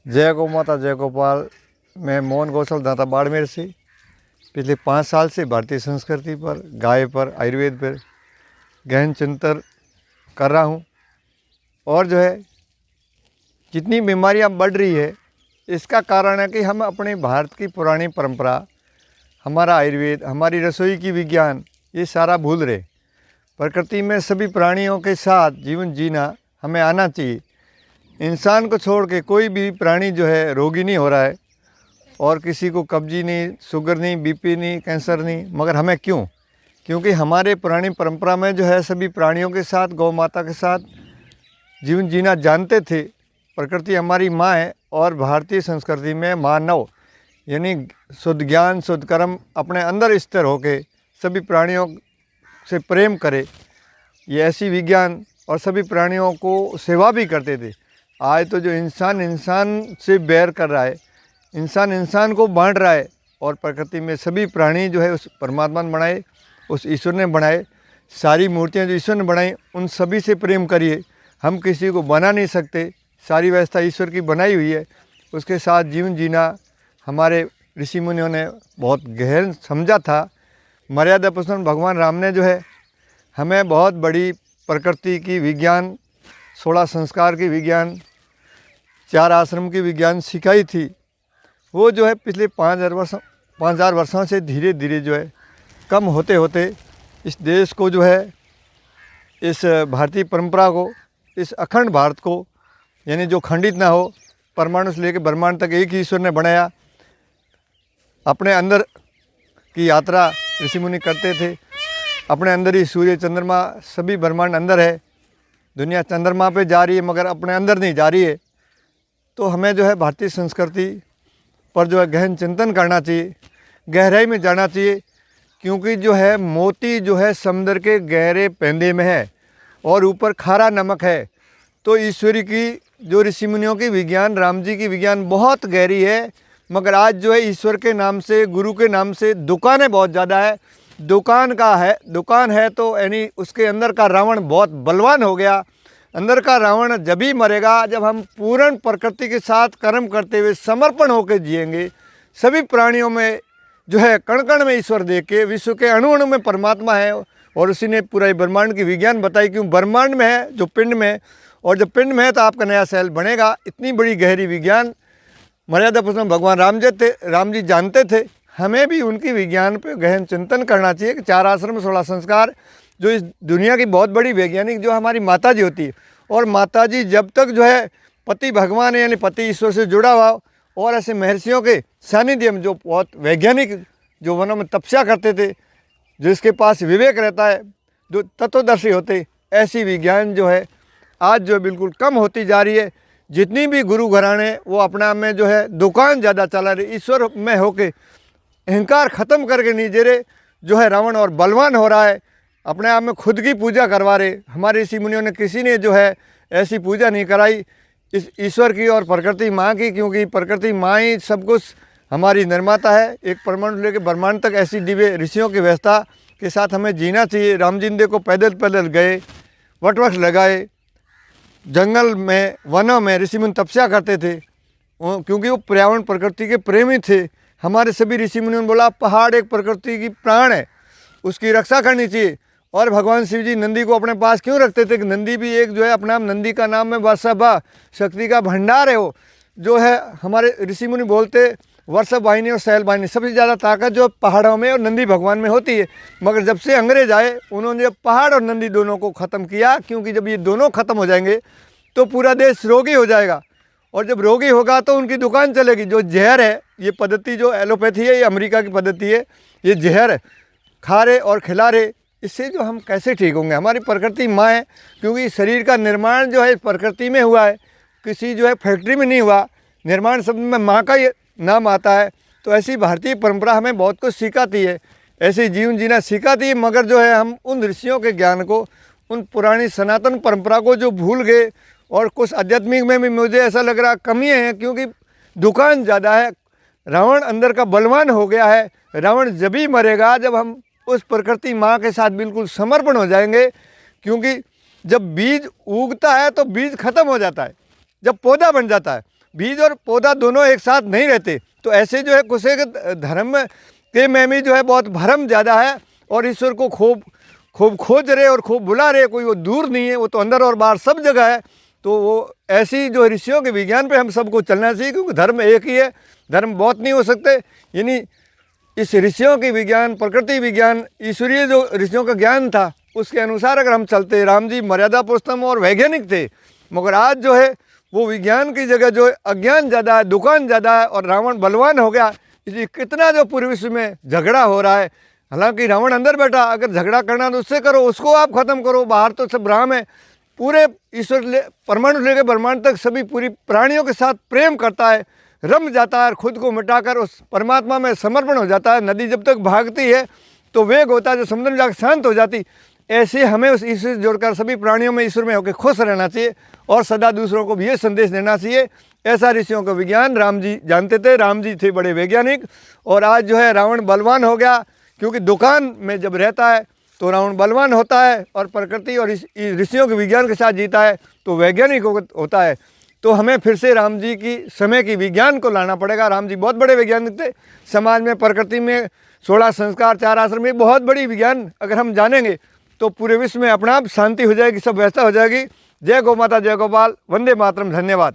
जय गौ माता जय गोपाल। मैं मोहन गौसल दाता बाड़मेर से पिछले 5 साल से भारतीय संस्कृति पर, गाय पर, आयुर्वेद पर गहन चिंतन कर रहा हूँ। और जो है जितनी बीमारियाँ बढ़ रही है इसका कारण है कि हम अपने भारत की पुरानी परंपरा, हमारा आयुर्वेद, हमारी रसोई की विज्ञान, ये सारा भूल रहे। प्रकृति में सभी प्राणियों के साथ जीवन जीना हमें आना चाहिए। इंसान को छोड़ के कोई भी प्राणी जो है रोगी नहीं हो रहा है, और किसी को कब्जी नहीं, शुगर नहीं, बीपी नहीं, कैंसर नहीं। मगर हमें क्यों? क्योंकि हमारे पुरानी परंपरा में जो है सभी प्राणियों के साथ, गौ माता के साथ जीवन जीना जानते थे। प्रकृति हमारी माँ है और भारतीय संस्कृति में मानव यानी शुद्ध ज्ञान, शुद्ध कर्म अपने अंदर स्थिर होके सभी प्राणियों से प्रेम करे, ये ऐसी विज्ञान और सभी प्राणियों को सेवा भी करते थे। आज तो जो इंसान से बैर कर रहा है, इंसान को बांट रहा है, और प्रकृति में सभी प्राणी जो है उस परमात्मा ने बनाए, उस ईश्वर ने बनाए। सारी मूर्तियां जो ईश्वर ने बनाई उन सभी से प्रेम करिए। हम किसी को बना नहीं सकते, सारी व्यवस्था ईश्वर की बनाई हुई है। उसके साथ जीवन जीना हमारे ऋषि मुनियों ने बहुत गहन समझा था। मर्यादा पुरुषोत्तम भगवान राम ने जो है हमें बहुत बड़ी प्रकृति की विज्ञान, 16 संस्कार की विज्ञान, 4 आश्रम की विज्ञान सिखाई थी। वो जो है पिछले 5,000 वर्षों से धीरे धीरे जो है कम होते होते इस देश को जो है, इस भारतीय परंपरा को, इस अखंड भारत को, यानी जो खंडित ना हो, परमाणु से लेकर ब्रह्मांड तक एक ही ईश्वर ने बनाया। अपने अंदर की यात्रा ऋषि मुनि करते थे। अपने अंदर ही सूर्य, चंद्रमा, सभी ब्रह्मांड अंदर है। दुनिया चंद्रमा पे जा रही है मगर अपने अंदर नहीं जा रही है। तो हमें जो है भारतीय संस्कृति पर जो है गहन चिंतन करना चाहिए, गहराई में जाना चाहिए। क्योंकि जो है मोती जो है समुद्र के गहरे पेंदे में है और ऊपर खारा नमक है। तो ईश्वरी की जो ऋषि मुनियों की विज्ञान, राम जी की विज्ञान बहुत गहरी है। मगर आज जो है ईश्वर के नाम से, गुरु के नाम से दुकानें बहुत ज़्यादा है। दुकान है तो यानी उसके अंदर का रावण बहुत बलवान हो गया। अंदर का रावण जब ही मरेगा जब हम पूर्ण प्रकृति के साथ कर्म करते हुए समर्पण होकर जिएंगे। सभी प्राणियों में जो है कण कण में ईश्वर देख के, विश्व के अणु अणु में परमात्मा है। और उसी ने पूरा ब्रह्मांड की विज्ञान बताई। क्यों? ब्रह्मांड में है जो पिंड में, और जब पिंड में है तो आपका नया सेल बनेगा। इतनी बड़ी गहरी विज्ञान मर्यादा पुरुषोत्तम भगवान राम जी जानते थे। हमें भी उनकी विज्ञान पे गहन चिंतन करना चाहिए कि 4 आश्रम, 16 संस्कार, जो इस दुनिया की बहुत बड़ी वैज्ञानिक जो हमारी माता जी होती है। और माता जी जब तक जो है पति भगवान है यानी पति ईश्वर से जुड़ा हुआ, और ऐसे महर्षियों के सानिध्य में जो बहुत वैज्ञानिक जो वनों में तपस्या करते थे, जिसके पास विवेक रहता है, जो तत्वदर्शी होते, ऐसी विज्ञान जो है आज जो बिल्कुल कम होती जा रही है। जितनी भी गुरु घराने वो अपना में जो है दुकान ज़्यादा चला रहे, ईश्वर में होके अहंकार ख़त्म करके नीचे जो है रावण और बलवान हो रहा है। अपने आप में खुद की पूजा करवा रहे। हमारे ऋषि मुनियों ने किसी ने जो है ऐसी पूजा नहीं कराई इस ईश्वर की और प्रकृति माँ की। क्योंकि प्रकृति माँ ही सब कुछ हमारी निर्माता है। एक परमाणु से लेकर ब्रह्मांड तक ऐसी दिव्य ऋषियों की व्यवस्था के साथ हमें जीना चाहिए। राम जी देखो पैदल गए, वट लगाए, जंगल में, वनों में ऋषि मुनि तपस्या करते थे। क्योंकि वो पर्यावरण, प्रकृति के प्रेमी थे। हमारे सभी ऋषि मुनियों ने बोला पहाड़ एक प्रकृति की प्राण है, उसकी रक्षा करनी चाहिए। और भगवान शिव जी नंदी को अपने पास क्यों रखते थे कि नंदी भी एक जो है अपना नंदी का नाम में वर्षभा, शक्ति का भंडार है। वो जो है हमारे ऋषि मुनि बोलते वर्षभ वाहिनी और शैल वाहिनी, सबसे ज़्यादा ताकत जो पहाड़ों में और नंदी भगवान में होती है। मगर जब से अंग्रेज आए उन्होंने जब पहाड़ और नंदी दोनों को ख़त्म किया। क्योंकि जब ये दोनों ख़त्म हो जाएंगे तो पूरा देश रोगी हो जाएगा, और जब रोगी होगा तो उनकी दुकान चलेगी। जो जहर है, ये पद्धति जो एलोपैथी है, ये अमेरिका की पद्धति है। ये जहर है, खा रहे और खिला रहे, इससे जो हम कैसे ठीक होंगे? हमारी प्रकृति माँ है। क्योंकि शरीर का निर्माण जो है प्रकृति में हुआ है, किसी जो है फैक्ट्री में नहीं हुआ। निर्माण शब्द में माँ का ये नाम आता है। तो ऐसी भारतीय परंपरा हमें बहुत कुछ सिखाती है, ऐसे जीवन जीना सिखाती है। मगर जो है हम उन ऋषियों के ज्ञान को, उन पुरानी सनातन परंपरा को जो भूल गए। और कुछ आध्यात्मिक में भी मुझे ऐसा लग रहा कमियाँ हैं। क्योंकि दुकान ज़्यादा है, रावण अंदर का बलवान हो गया है। रावण जब ही मरेगा जब हम उस प्रकृति माँ के साथ बिल्कुल समर्पण हो जाएंगे। क्योंकि जब बीज उगता है तो बीज खत्म हो जाता है, जब पौधा बन जाता है। बीज और पौधा दोनों एक साथ नहीं रहते। तो ऐसे जो है कुछ धर्म के में भी जो है बहुत भरम ज़्यादा है और ईश्वर को खूब खूब खोज रहे और खूब बुला रहे। कोई वो दूर नहीं है, वो तो अंदर और बाहर सब जगह है। तो वो ऐसी जो ऋषियों के विज्ञान पे हम सबको चलना चाहिए, क्योंकि धर्म एक ही है, धर्म बहुत नहीं हो सकते। यानी इस ऋषियों की विज्ञान, प्रकृति विज्ञान, ईश्वरीय जो ऋषियों का ज्ञान था उसके अनुसार अगर हम चलते, राम जी मर्यादा पुरुषोत्तम और वैज्ञानिक थे। मगर आज जो है वो विज्ञान की जगह जो है अज्ञान ज़्यादा है, दुकान ज़्यादा है और रावण बलवान हो गया। इसलिए कितना जो पूरे विश्व में झगड़ा हो रहा है। हालांकि रावण अंदर बैठा, अगर झगड़ा करना तो उससे करो, उसको आप ख़त्म करो। बाहर तो सब राम है। पूरे ईश्वर परमाणु लेकर ब्रह्मांड तक सभी पूरी प्राणियों के साथ प्रेम करता है, रम जाता है और खुद को मिटाकर उस परमात्मा में समर्पण हो जाता है। नदी जब तक भागती है तो वेग होता है, जो समुद्र में जाकर शांत हो जाती। ऐसे हमें उस ईश्वर से जोड़कर सभी प्राणियों में ईश्वर में होकर खुश रहना चाहिए और सदा दूसरों को भी ये संदेश देना चाहिए। ऐसा ऋषियों का विज्ञान राम जी जानते थे। राम जी थे बड़े वैज्ञानिक। और आज जो है रावण बलवान हो गया, क्योंकि दुकान में जब रहता है तो रावण बलवान होता है और प्रकृति और ऋषियों के विज्ञान के साथ जीता है तो वैज्ञानिक होता है। तो हमें फिर से राम जी की समय की विज्ञान को लाना पड़ेगा। राम जी बहुत बड़े वैज्ञानिक थे। समाज में, प्रकृति में 16 संस्कार, 4 आश्रम, में बहुत बड़ी विज्ञान अगर हम जानेंगे तो पूरे विश्व में अपना आप शांति हो जाएगी, सब व्यवस्था हो जाएगी। जय गौ माता, जय गोपाल, वंदे मातरम। धन्यवाद।